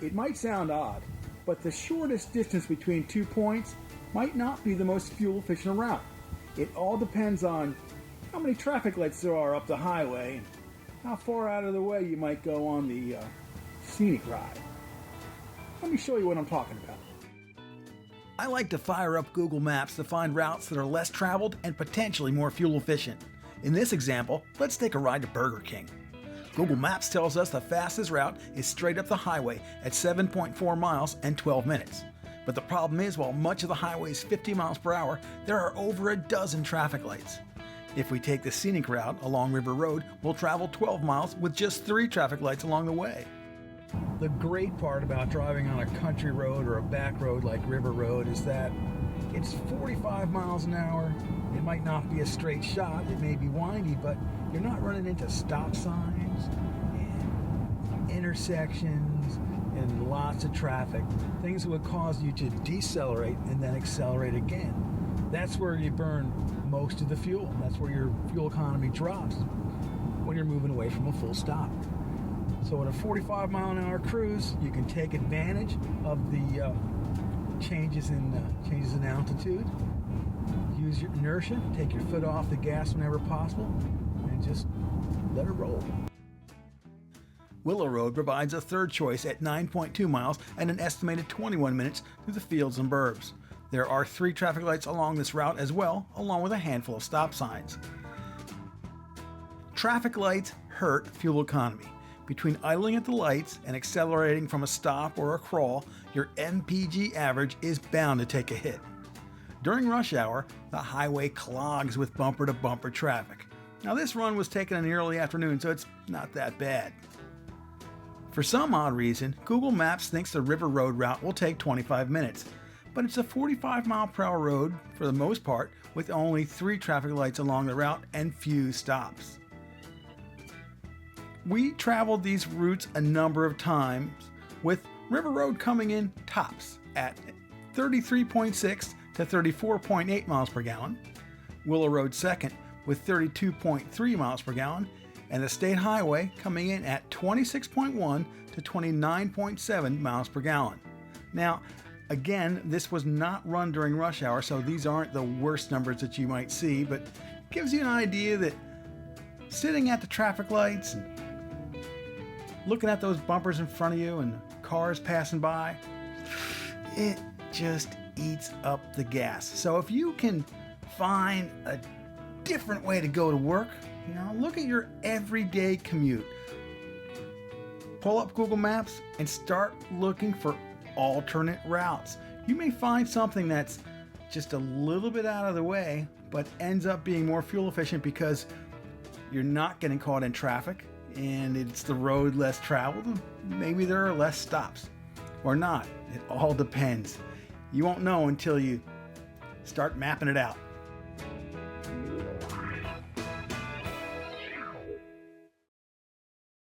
It might sound odd, but the shortest distance between 2 points might not be the most fuel-efficient route. It all depends on how many traffic lights there are up the highway and how far out of the way you might go on the scenic ride. Let me show you what I'm talking about. I like to fire up Google Maps to find routes that are less traveled and potentially more fuel efficient. In this example, let's take a ride to Burger King. Google Maps tells us the fastest route is straight up the highway at 7.4 miles and 12 minutes. But the problem is, while much of the highway is 50 miles per hour, there are over a dozen traffic lights. If we take the scenic route along River Road, we'll travel 12 miles with just 3 traffic lights along the way. The great part about driving on a country road or a back road like River Road is that it's 45 miles an hour. It might not be a straight shot, it may be windy, but you're not running into stop signs and intersections and lots of traffic, things that would cause you to decelerate and then accelerate again. That's where you burn most of the fuel. That's where your fuel economy drops when you're moving away from a full stop. So at a 45 mile an hour cruise, you can take advantage of the changes in altitude. Use your inertia, take your foot off the gas whenever possible, and just let it roll. Willow Road provides a third choice at 9.2 miles and an estimated 21 minutes through the fields and burbs. There are 3 traffic lights along this route as well, along with a handful of stop signs. Traffic lights hurt fuel economy. Between idling at the lights and accelerating from a stop or a crawl, your MPG average is bound to take a hit. During rush hour, the highway clogs with bumper-to-bumper traffic. Now this run was taken in the early afternoon, so it's not that bad. For some odd reason, Google Maps thinks the River Road route will take 25 minutes, but it's a 45 mile per hour road for the most part, with only 3 traffic lights along the route and few stops. We traveled these routes a number of times, with River Road coming in tops at 33.6 to 34.8 miles per gallon, Willow Road second with 32.3 miles per gallon, and the State Highway coming in at 26.1 to 29.7 miles per gallon. Now, again, this was not run during rush hour, so these aren't the worst numbers that you might see, but gives you an idea that sitting at the traffic lights and looking at those bumpers in front of you and cars passing by, it just eats up the gas. So if you can find a different way to go to work, look at your everyday commute. Pull up Google Maps and start looking for alternate routes. You may find something that's just a little bit out of the way, but ends up being more fuel efficient because you're not getting caught in traffic and it's the road less traveled. Maybe there are less stops or not. It all depends. You won't know until you start mapping it out.